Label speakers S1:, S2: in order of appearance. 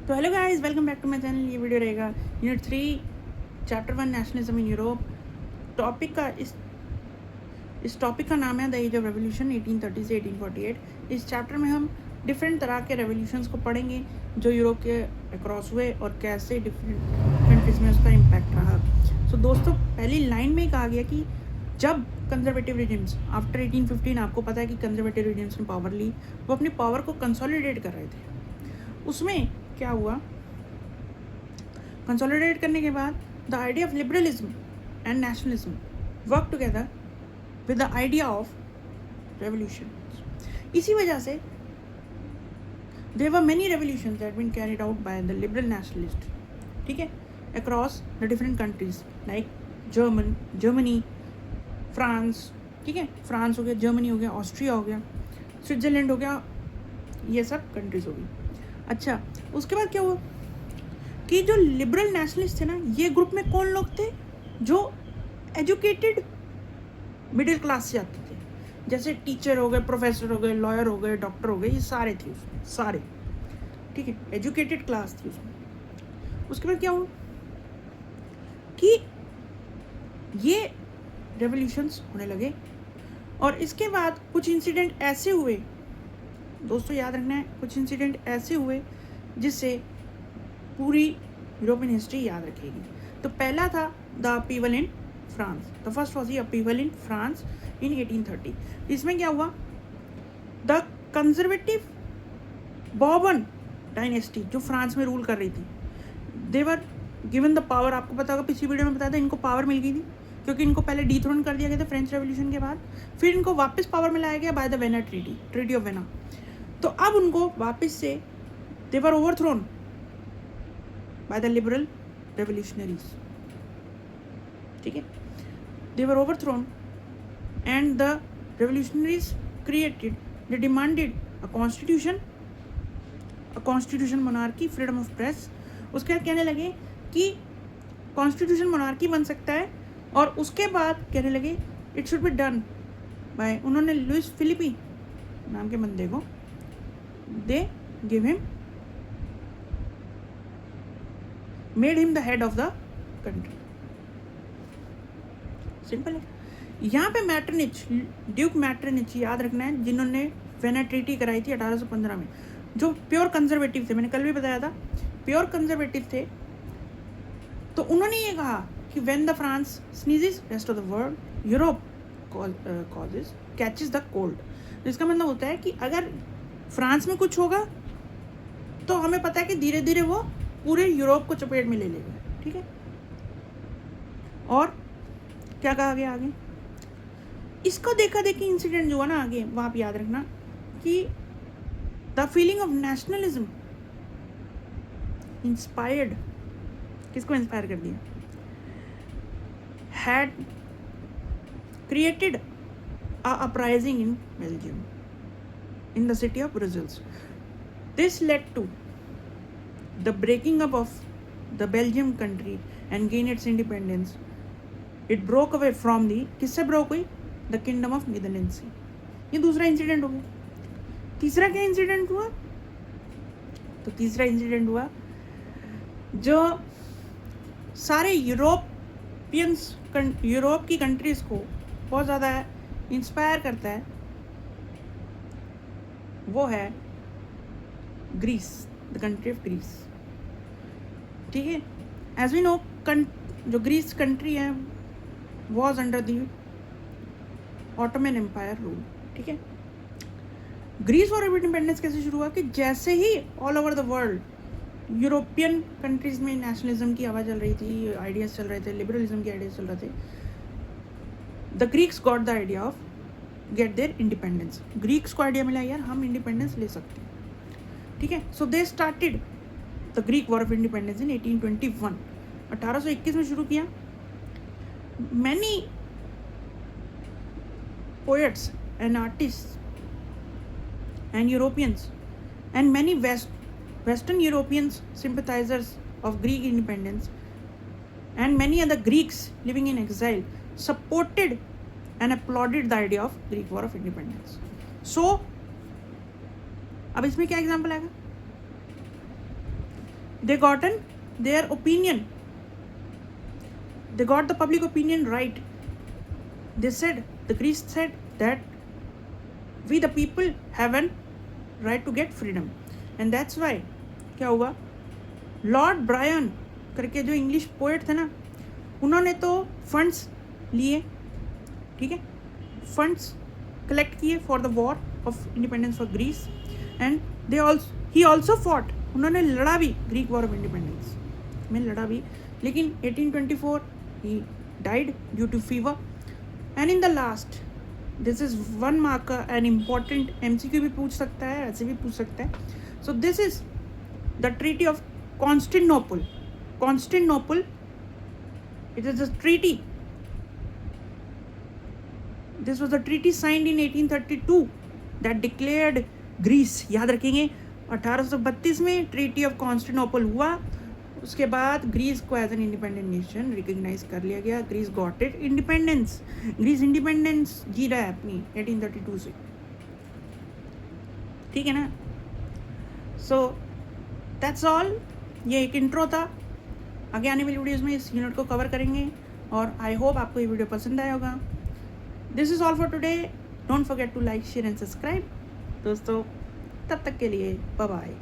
S1: तो hello guys, welcome back to my channel. ये video रहेगा unit 3 chapter 1 nationalism in Europe. Topic का इस टॉपिक का नाम है द एज ऑफ रेवोल्यूशन 1830 से 1848। इस चैप्टर में हम डिफरेंट तरह के रेवोल्यूशंस को पढ़ेंगे जो यूरोप के अक्रॉस हुए और कैसे डिफरेंट कंट्रीज़ में उसका इम्पैक्ट रहा। सो दोस्तों, पहली लाइन में कहा गया कि जब कंजर्वेटिव रिजिम्स आफ्टर 1815, आपको पता है कि कंजर्वेटिव रिजिम्स ने पावर ली, वो अपनी पावर को कंसोलिडेट कर रहे थे। उसमें क्या हुआ, कंसोलिडेट करने के बाद the idea of liberalism and nationalism work together with the idea of revolution. इसी वजह से there were many revolutions that been carried out by the liberal nationalist, ठीक है, across the different countries like Germany, France, ठीक है, France हो गया, Germany हो गया, ऑस्ट्रिया हो गया, स्विट्जरलैंड हो गया, ये सब कंट्रीज हो गई। अच्छा, उसके बाद क्या हुआ कि जो लिबरल नेशनलिस्ट थे ना, ये ग्रुप में कौन लोग थे? जो एजुकेटेड मिडिल क्लास से आते थे, जैसे टीचर हो गए, प्रोफेसर हो गए, लॉयर हो गए, डॉक्टर हो गए, ये सारे थे उसमें, सारे, ठीक है, एजुकेटेड क्लास थी उसमें। उसके बाद क्या हुआ कि ये रेवोल्यूशंस होने लगे और इसके बाद कुछ इंसिडेंट ऐसे हुए, दोस्तों याद रखना है, कुछ इंसिडेंट ऐसे हुए जिससे पूरी यूरोपियन हिस्ट्री याद रखेगी। तो पहला था the अपीवल in France, the first was the अपीवल in France in 1830। इसमें क्या हुआ, द कंजर्वेटिव बॉर्बन डायनेस्टी जो फ्रांस में रूल कर रही थी, दे वर गिवन द पावर। आपको पता होगा, पिछली वीडियो में बताया था, इनको पावर मिल गई थी क्योंकि इनको पहले डिथ्रोन कर दिया गया था फ्रेंच रेवोल्यूशन के बाद, फिर इनको वापस पावर में लाया गया by the Vienna treaty of Vienna. तो अब उनको वापस से they were overthrown by the liberal revolutionaries, ठीक है, they were overthrown and the revolutionaries created, they demanded a constitution monarchy, freedom of press. उसके बाद कहने लगे कि कॉन्स्टिट्यूशन मोनार्की बन सकता है, और उसके बाद कहने लगे it should be done by, उन्होंने लुइस फिलिपी नाम के बंदे को they give him, made him the head of the country। Simple है। यहाँ पे मैटरनिच, ड्यूक मैटरनिच याद रखना है, जिन्होंने वेना ट्रीटी कराई थी 1815 में, जो प्योर कंजर्वेटिव थे, मैंने कल भी बताया था, प्योर कंजर्वेटिव थे। तो उन्होंने ये कहा कि when the France sneezes, rest of the world Europe causes catches the cold. इसका मतलब होता है कि अगर फ्रांस में कुछ होगा तो हमें पता है कि धीरे धीरे वो पूरे यूरोप को चपेट में ले लेगा, ठीक है। और क्या कहा गया आगे, इसको देखा देखी इंसिडेंट जो हुआ ना आगे, वहाँ पे याद रखना कि the feeling of nationalism inspired, किसको इंस्पायर कर दिया, had created a uprising in Belgium in the city of Brussels. This led to the breaking up of the Belgium country and gain its independence. It broke away from the, किससे broke हुई, the kingdom of Netherlands। ये दूसरा incident हो गया। तीसरा क्या incident हुआ, तो तीसरा इंसिडेंट हुआ जो सारे यूरोप की कंट्रीज को बहुत ज़्यादा इंस्पायर करता है, वो है Greece, the country of Greece, ठीक है। एज वी नो, जो ग्रीस कंट्री है was under the Ottoman empire rule, ठीक है। ग्रीस और इंडिपेंडेंस कैसे शुरू हुआ कि जैसे ही all over the world European countries में नेशनलिज्म की आवाज़ चल रही थी, आइडियाज चल रहे थे, लिबरलिज्म के आइडियाज चल रहे थे, the Greeks got the idea of get their independence. Greeks को आइडिया मिला यार हम इंडिपेंडेंस ले सकते हैं, ठीक है। So they started the Greek war of independence in 1821, 1821 में शुरू किया। Many poets and artist and Europeans and many western Europeans sympathizers of Greek independence and many other Greeks living in exile supported and applauded the idea of Greek War of Independence. So अब इसमें क्या example आएगा, they gotten their opinion, they got the public opinion right. They said, the Greece said that we the people have an right to get freedom, and that's why क्या हुआ, Lord Brian करके जो English poet थे ना, उन्होंने तो funds लिए, ठीक है, फंड्स कलेक्ट किए for the war of independence for Greece, and they he also fought, उन्होंने लड़ा भी ग्रीक वॉर ऑफ इंडिपेंडेंस में लड़ा भी, लेकिन 1824 he died due to fever. And in the last, this is one marker and important, MCQ भी पूछ सकता है, ऐसे भी पूछ सकता है. So this is the treaty of Constantinople. Constantinople, it is a treaty. This was a treaty signed in 1832 that declared Greece. याद रखेंगे 1832 में ट्रीटी ऑफ कॉन्स्टेंटिनोपल हुआ. उसके बाद ग्रीस को as an independent nation recognize कर लिया गया. Greece got it independence. Greece independence जी रहा है अपनी 1832 से, ठीक है ना. So that's all. ये एक इंट्रो था. आगे आने वाली वीडियोज़ में इस यूनिट को कवर करेंगे, और आई होप आपको ये वीडियो पसंद आया होगा. This is all for today. Don't forget to like, share and subscribe. दोस्तों, तब तक के लिए बाय बाय.